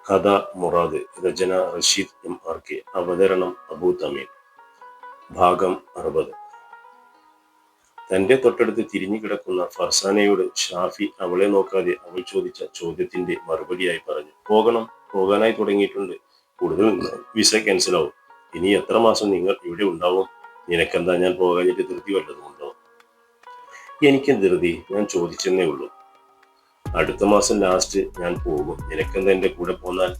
കഥ മുറാദ്, രചന റഷീദ് MRK, അവതരണം Abu Tamim. ഭാഗം 60. തന്റെ തൊട്ടടുത്ത് തിരിഞ്ഞു കിടക്കുന്ന ഫർസാനയോട് ഷാഫി അവളെ നോക്കാതെ അവൾ ചോദിച്ച ചോദ്യത്തിന്റെ മറുപടിയായി പറഞ്ഞു, പോകാനായി തുടങ്ങിയിട്ടുണ്ട്. കൂടുതൽ വിസ ക്യാൻസലാവും. ഇനി എത്ര മാസം നിങ്ങൾ ഇവിടെ ഉണ്ടാവും? നിനക്കെന്താ, ഞാൻ പോകാഞ്ഞിട്ട് ധൃതി വല്ലതുമുണ്ടോ? എനിക്ക് ധൃതി, ഞാൻ ചോദിച്ചെന്നേ ഉള്ളൂ. അടുത്ത മാസം ലാസ്റ്റ് ഞാൻ പോകും. നിനക്കെന്താ എന്റെ കൂടെ പോന്നാൽ?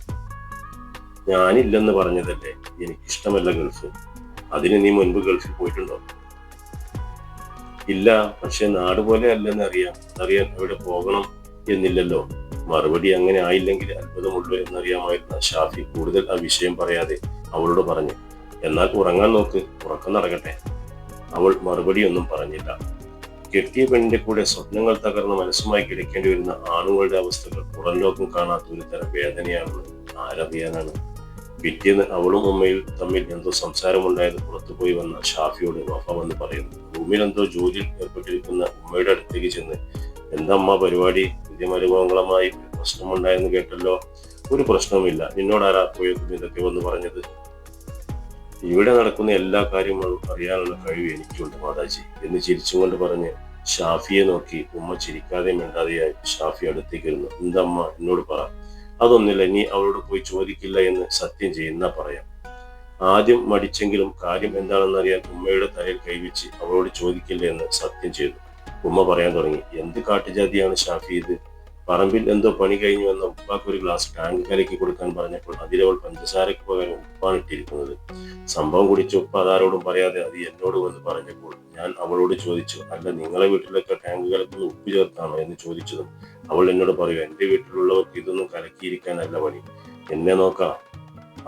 ഞാനില്ലെന്ന് പറഞ്ഞതല്ലേ. എനിക്കിഷ്ടമല്ല ഗൾഫ്. അതിന് നീ മുൻപ് ഗൾഫിൽ പോയിട്ടുണ്ടോ? ഇല്ല, പക്ഷെ നാട് പോലെ അല്ലെന്ന് അറിയാം. അതറിയാൻ അവിടെ പോകണം എന്നില്ലല്ലോ. മറുപടി അങ്ങനെ ആയില്ലെങ്കിൽ അത്ഭുതമുള്ളൂ എന്നറിയാമായിരുന്ന ഷാഫി കൂടുതൽ ആ വിഷയം പറയാതെ അവളോട് പറഞ്ഞു, എന്നാൽ ഉറങ്ങാൻ നോക്ക്, ഉറക്കം നടക്കട്ടെ. അവൾ മറുപടിയൊന്നും പറഞ്ഞില്ല. കെട്ടിയ പെണ്ണിന്റെ കൂടെ സ്വപ്നങ്ങൾ തകർന്ന മനസ്സുമായി കിടക്കേണ്ടി വരുന്ന ആണുങ്ങളുടെ അവസ്ഥകൾ പുറം ലോകം കാണാത്ത ഒരു തരം വേദനയാണെന്ന് ആരറിയാനാണ്. പിറ്റേന്ന് അവളും ഉമ്മയിൽ തമ്മിൽ എന്തോ സംസാരമുണ്ടായത് പുറത്തുപോയി വന്ന ഷാഫിയോട് വഫ വന്ന് പറയുന്നു. റൂമിൽ എന്തോ ജോലിയിൽ ഏർപ്പെട്ടിരിക്കുന്ന ഉമ്മയുടെ അടുത്തേക്ക് ചെന്ന്, എന്താ അമ്മ പരിപാടി? പുതിയ മരുമകളുമായി പ്രശ്നമുണ്ടായെന്ന് കേട്ടല്ലോ. ഒരു പ്രശ്നവുമില്ല. നിന്നോടാരാ പോയതും ഇതൊക്കെ വന്ന് പറഞ്ഞത്? ഇവിടെ നടക്കുന്ന എല്ലാ കാര്യങ്ങളും അറിയാനുള്ള കഴിവ് എനിക്കുണ്ട് മാതാജി എന്ന് ചിരിച്ചുകൊണ്ട് പറഞ്ഞ് ഷാഫിയെ നോക്കി ഉമ്മ ചിരിക്കാതെ മിണ്ടാതെയായി ഷാഫി അടുത്തേക്ക് ഇരുന്നു. എന്താ അമ്മ, എന്നോട് പറ. അതൊന്നുമില്ല, നീ അവളോട് പോയി ചോദിക്കില്ല എന്ന് സത്യം ചെയ്യുന്ന പറയാം. ആദ്യം മടിച്ചെങ്കിലും കാര്യം എന്താണെന്നറിയാൻ ഉമ്മയുടെ തലയിൽ കൈവച്ച് അവളോട് ചോദിക്കില്ല എന്ന് സത്യം ചെയ്തു. ഉമ്മ പറയാൻ തുടങ്ങി, എന്ത് കാട്ടുജാതിയാണ് ഷാഫി ഇത്? പറമ്പിൽ എന്തോ പണി കഴിഞ്ഞു വന്ന ഉപ്പാക്ക് ഒരു ഗ്ലാസ് ടാങ്ക് കലക്കി കൊടുക്കാൻ പറഞ്ഞപ്പോൾ അതിലവൾ പഞ്ചസാരക്ക് പകരം ഉപ്പാണ് ഇട്ടിരിക്കുന്നത്. സംഭവം കുടിച്ച് ഉപ്പ അതാരോടും പറയാതെ അത് എന്നോട് വന്ന് പറഞ്ഞപ്പോൾ ഞാൻ അവളോട് ചോദിച്ചു, അല്ല നിങ്ങളെ വീട്ടിലൊക്കെ ടാങ്ക് കലക്കുന്ന ഉപ്പ് ചേർത്താണോ എന്ന് ചോദിച്ചതും അവൾ എന്നോട് പറയുക, എന്റെ വീട്ടിലുള്ളവർക്ക് ഇതൊന്നും കലക്കിയിരിക്കാനല്ല പണി, എന്നെ നോക്കാം.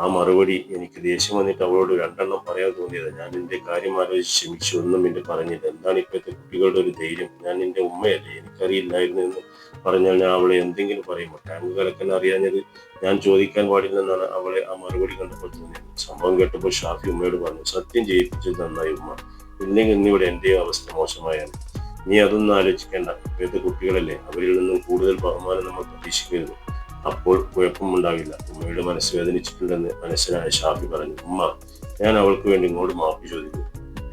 ആ മറുപടി എനിക്ക് ദേഷ്യം വന്നിട്ട് അവളോട് രണ്ടെണ്ണം പറയാൻ തോന്നിയത്. ഞാൻ നിന്റെ കാര്യം ആലോചിച്ച് ക്ഷമിച്ചു, ഒന്നും എന്റെ പറഞ്ഞില്ല. എന്താണ് ഇപ്പോഴത്തെ കുട്ടികളുടെ ഒരു ധൈര്യം? ഞാൻ നിന്റെ ഉമ്മയല്ലേ, എനിക്കറിയില്ലായിരുന്നു എന്ന് പറഞ്ഞാൽ ഞാൻ അവളെ എന്തെങ്കിലും പറയുമോ? ടാങ്ക് കലക്കാൻ അറിയാഞ്ഞത് ഞാൻ ചോദിക്കാൻ പാടില്ലെന്നാണ് അവളെ ആ മറുപടി കണ്ടപ്പോൾ തോന്നിയത്. സംഭവം കേട്ടപ്പോൾ ഷാഫി ഉമ്മയോട് പറഞ്ഞു, സത്യം ചെയ്യിപ്പിച്ചത് നന്നായി ഉമ്മ, ഇല്ലെങ്കിൽ ഇന്നിവിടെ എന്റെയും അവസ്ഥ മോശമായാണ്. നീ അതൊന്നും ആലോചിക്കേണ്ട. ഇപ്പോഴത്തെ കുട്ടികളല്ലേ, അവരിൽ നിന്നും കൂടുതൽ ബഹുമാനം നമ്മൾ പ്രതീക്ഷിക്കരുത്. അപ്പോൾ കുഴപ്പമുണ്ടാവില്ല. ഉമ്മയുടെ മനസ്സ് വേദനിച്ചിട്ടുണ്ടെന്ന് മനസ്സിലായ ഷാഫി പറഞ്ഞു, ഉമ്മ, ഞാൻ അവൾക്ക് വേണ്ടി ഇങ്ങോട്ട് മാപ്പി ചോദിക്കും.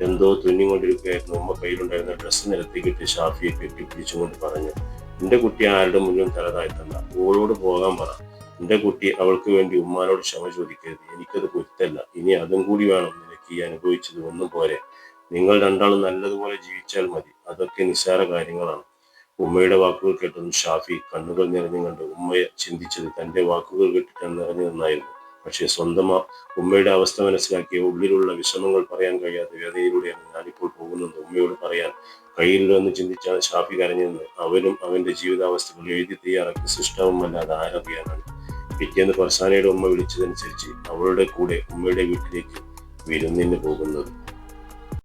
എന്തോ തുന്നിക്കൊണ്ടിരിക്കുകയായിരുന്നു ഉമ്മ കയ്യിലുണ്ടായിരുന്ന ഡ്രസ്സ് നിലത്തേക്കിട്ട് ഷാഫിയെ കെട്ടിപ്പിടിച്ചുകൊണ്ട് പറഞ്ഞു, എന്റെ കുട്ടി ആരുടെ മുന്നിലും തലതാഴ്ത്തണ്ട. ഓളോട് പോകാൻ പറ. എന്റെ കുട്ടി അവൾക്ക് വേണ്ടി ഉമ്മാനോട് ക്ഷമ ചോദിക്കരുത്. എനിക്കത് പൊരുത്തല്ല. ഇനി അതും കൂടി വേണം. നിനക്ക് ഈ അനുഭവിച്ചത് ഒന്നും പോരെ. നിങ്ങൾ രണ്ടാളും നല്ലതുപോലെ ജീവിച്ചാൽ മതി. അതൊക്കെ നിസ്സാര കാര്യങ്ങളാണ്. ഉമ്മയുടെ വാക്കുകൾ കേട്ടതും ഷാഫി കണ്ണുകൾ നിറഞ്ഞു കണ്ട് ഉമ്മയെ ചിന്തിച്ചത് തന്റെ വാക്കുകൾ കേട്ടിട്ട് നിറഞ്ഞു നിന്നായിരുന്നു. പക്ഷെ സ്വന്തം ഉമ്മയുടെ അവസ്ഥ മനസ്സിലാക്കിയ ഉള്ളിലുള്ള വിഷമങ്ങൾ പറയാൻ കഴിയാത്ത വേദനയിലൂടെയാണ് ഞാനിപ്പോൾ പോകുന്നത് ഉമ്മയോട് പറയാൻ കഴിയില്ലോ എന്ന് ചിന്തിച്ചാണ് ഷാഫി കരഞ്ഞെന്ന്. അവനും അവന്റെ ജീവിതാവസ്ഥകൾ എഴുതി തയ്യാറാക്കി സൃഷ്ടാവുമല്ലാതെ ആരറിയാനാണ്. പിറ്റേന്ന് ഫർസാനയുടെ ഉമ്മ വിളിച്ചതനുസരിച്ച് അവളുടെ കൂടെ ഉമ്മയുടെ വീട്ടിലേക്ക് വിരുന്നിന് പോകുന്നത്.